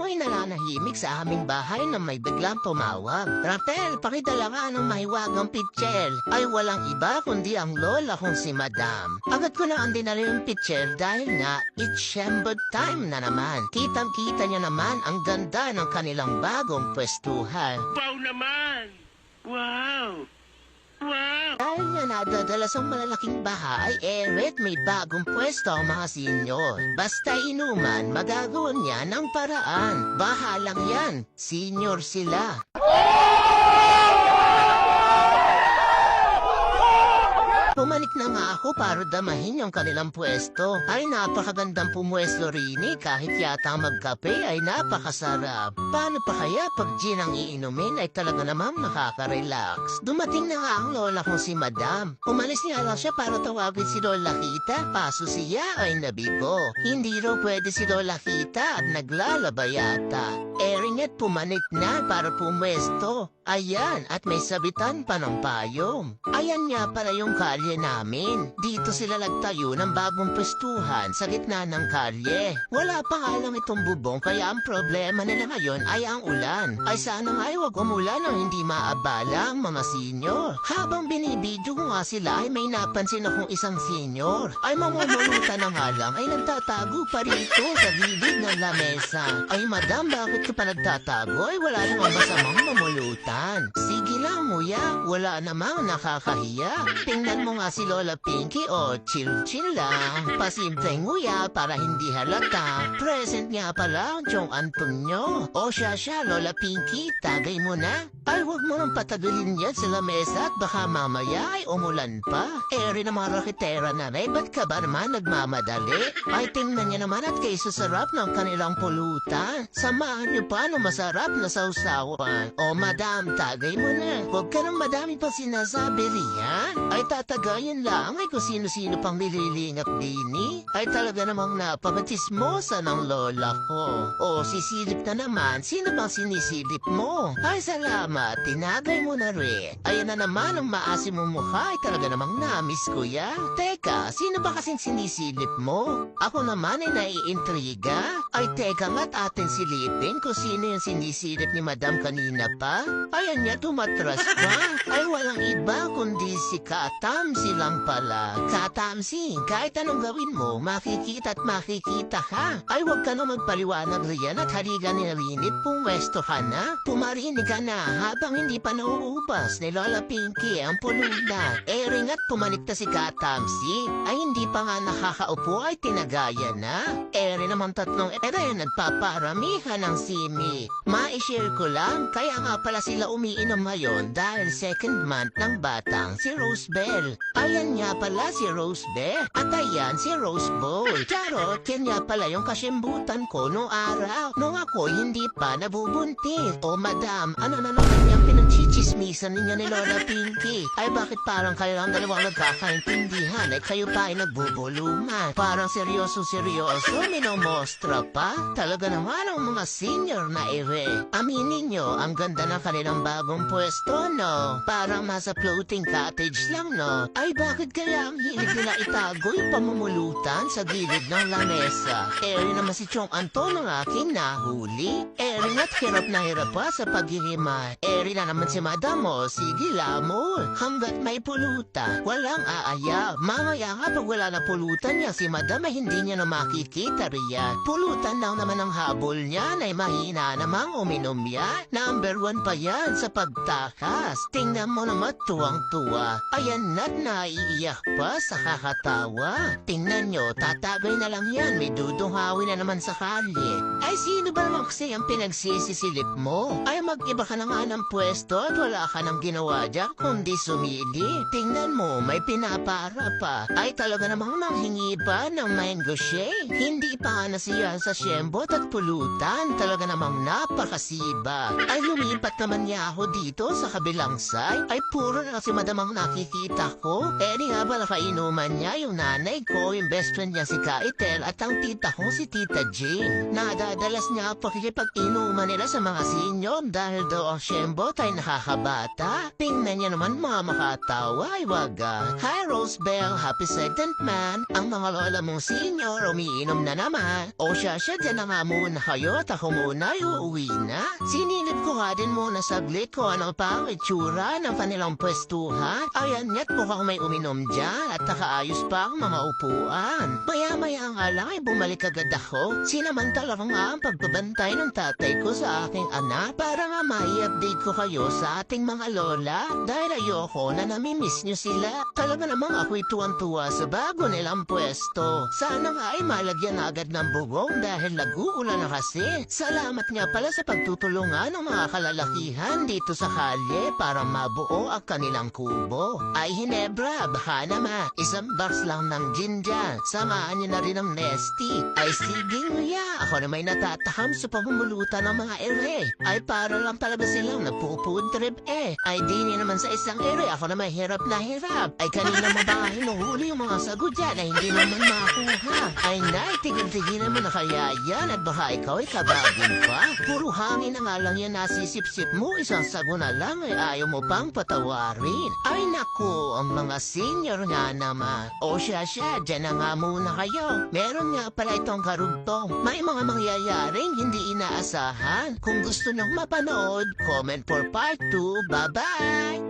ako'y nananahimik sa aming bahay na may biglang tumawag. Rapel, pakidala nga ng mahiwagang pitchel. Ay walang iba kundi ang lola kong si Madam. Agad ko na ang dinala yung pitchel dahil nga it's shambod time na naman. Kitang-kita niya naman ang ganda ng kanilang bagong pwestuhan. Wow naman! Wow! Wow! Dahil nga nadadala sa malalaking bahay, Eret may bagong pwesto ang mga senyor. Basta inuman, magagawa niya ng paraan. Bahalang yan, senyor sila. Pumanik na nga ako para damahin yung kanilang pwesto. Ay napakagandang pumwesto rin kahit yata magkape ay napakasarap. Paano pa kaya pag gin ang iinumin ay talaga namang nakaka-relax? Dumating na nga ang lola kong si Madam. Umalis niya lang siya para tawagin si Lola Kita, paso siya ay nabigo. Hindi raw pwede si Lola Kita at naglalaba yata. Eringet pumanik na para pumwesto. Ayan, at may sabitan pa ng payong. Ayan nga pala yung kalye namin. Dito sila nagtayo ng bagong pwestuhan sa gitna ng kalye. Wala pa nga lang itong bubong kaya ang problema nila ngayon ay ang ulan. Ay sana nga ay wag umulan nang hindi maabala ang mga senyor. Habang binibidyo ko nga sila ay may napansin akong isang senyor. Ay mamumulutan na nga lang ay nagtatago pa rito sa gilid ng lamesa. Ay madam, bakit ka pa nagtatago? Ay wala namang masamang mamulutan. Sige lang, muya. Wala namang nakakahiya. Tingnan mo nga si Lola Pinky, chill-chill lang. Pasimpleng nguya para hindi halata. Present nga pala ang Chong Antonio. Siya, Lola Pinky, tagay mo na. Ay, huwag mo nang patagulin yan sa lamesa at baka mamaya ay umulan pa. Eri na mga rakitera na ba't ka ba naman nagmamadali? Ay, tingnan niya naman at kay sarap ng kanilang pulutan. Samahan niyo pa ng masarap na sausawan. Madam, tagay mo na. Huwag ka nang madami pang sinasabi riyan. Ay tatagayin lang ay kung sino-sino pang nililingap dini. Ay talaga namang napakatismosa ng lola ko. Sisilip na naman. Sino bang sinisilip mo? Ay salamat, tinagay mo na rin. Ayan na naman ang maasim mong mukha. Ay talaga namang namis ko ya. Teka, sino ba kasing sinisilip mo? Ako naman ay naiintriga. Ay teka nga't atin silipin kung sino yung sinisilip ni Madam kanina pa. Ayan niya, tumatras pa. Ay walang iba kundi si Katamsi lang pala. Katamsi, kahit anong gawin mo, makikita at makikita ka. Ay wag ka na magpaliwanag riyan at haligan ni Rinit, pumwesto ka na. Pumarinig ka na habang hindi pa nauubas ni Lola Pinky ang pulunan. Ring at pumanik na si Katamsi. Ay hindi pa nga nakakaupo ay tinagaya na. Rin naman tatlong nagpaparamihan ng simi. Ma-share ko lang, kaya nga pala sila umiinom ngayon dahil second month ng batang si Rosebell. Ayan nga pala si Rosebell at ayan si Roseball. Charot, yan nga pala yung kasimbutan ko noong araw nung ako hindi pa nabubuntis. Madam, ano na naman yung pinagchichismisan ninyo ni Lola Pinky? Ay bakit parang kayo lang dalawang nagkakaintindihan ay kayo pa ay nagbubulungan? Parang seryoso, minomostra pa? Talaga naman ang mga senior na ere. Aminin nyo, ang ganda ng kanilang bagong pwesto, no? Parang nasa floating cottage lang, no? Ay, bakit kaya ang hilig nila itago yung pamumulutan sa gilid ng lamesa? Eri naman si Chong Anton ang aking nahuli. Eri na't hirap na hirap pa sa paghihimay. Eri na naman si Madam, sige lamol. Hanggat may pulutan, walang aaya. Mamaya nga pag wala na pulutan niya, si Madam ay hindi niya na makikita riyan. Pulutan lang naman ang habol niya ay mahina namang uminom yan. Number 1 pa yan sa pagtakas. Tingnan mo naman tuwang-tuwa. Ayan na't naiiyak pa sa kakatawa. Tingnan nyo, tatagay na lang yan. May dudungawin na naman sa kalye. Ay sino ba naman kasi ang pinagsisisilip mo? Ay mag-iba ka na nga ng pwesto at wala ka nang ginawa dyan kundi sumili. Tingnan mo, may pinapara pa. Ay talaga namang manghingi pa ng mango shake. Hindi pa nga na siya sa syembot at pulutan. Talaga namang napakasiba. Ay lumipat naman niya ako dito sa kabilang side. Ay puro na kasi madamang nakikita ko. Di nga ba nakainuman niya yung nanay ko, yung best friend niya si Kaitel at ang tita ko si Tita Jane. Nadadalas niya pakikipag-inuman nila sa mga senyor dahil daw ang syembot ay nakakabata. Tingnan niya naman mga makatawa ay waga. Hi Rosebell, happy second man. Ang mga lola mong senyor umiinom na naman. Siya dyan na nga muna kayo at ako muna ngayon ay uuwi na. Sinilip ko nga din muna saglit ko ano pa ang itsura ng kanilang pwestuhan. Ayan nga't mukhang may uminom dyan at nakaayos pa ang mga upuan. Maya-maya nga lang ay bumalik agad ako. Sinamantala ko nga ang pagbabantay ng tatay ko sa aking anak para nga mai-update ko kayo sa ating mga lola dahil ayoko na namimiss nyo sila. Talaga namang ako'y tuwang-tuwa sa bago nilang pwesto. Sana nga ay malagyan agad ng bubong dahil nag-uulan na kasi. Salamat nga pala sa pagtutulungan ng mga kalalakihan dito sa kalye para mabuo ang kanilang kubo. Ay Hinebra, baka naman, isang box lang ng gin dyan. Samahan niyo na rin ang Nesty. Ay sige nguya, ako na may natatakam sa pagmumulutan ng mga ere. Ay para lang pala ba silang nagpo-food trip eh. Ay di naman sa isang ere, ako na may hirap na hirap. Ay kanina mo ba hinuhuli yung mga sagot dyan na hindi naman makuha. Ay nay, tigil-tigilan mo na kaya yan at baka ikaw ay kabagin pa. Puro hangin na nga lang yan nasisip-sip mo, isang sagot na lang ay ayaw mo pang patawarin. Ay naku, ang mga senior nga naman. O siya, dyan na nga muna kayo. Meron nga pala itong karugtong. May mga mangyayaring hindi inaasahan. Kung gusto nyo mapanood, comment for part 2. Bye-bye!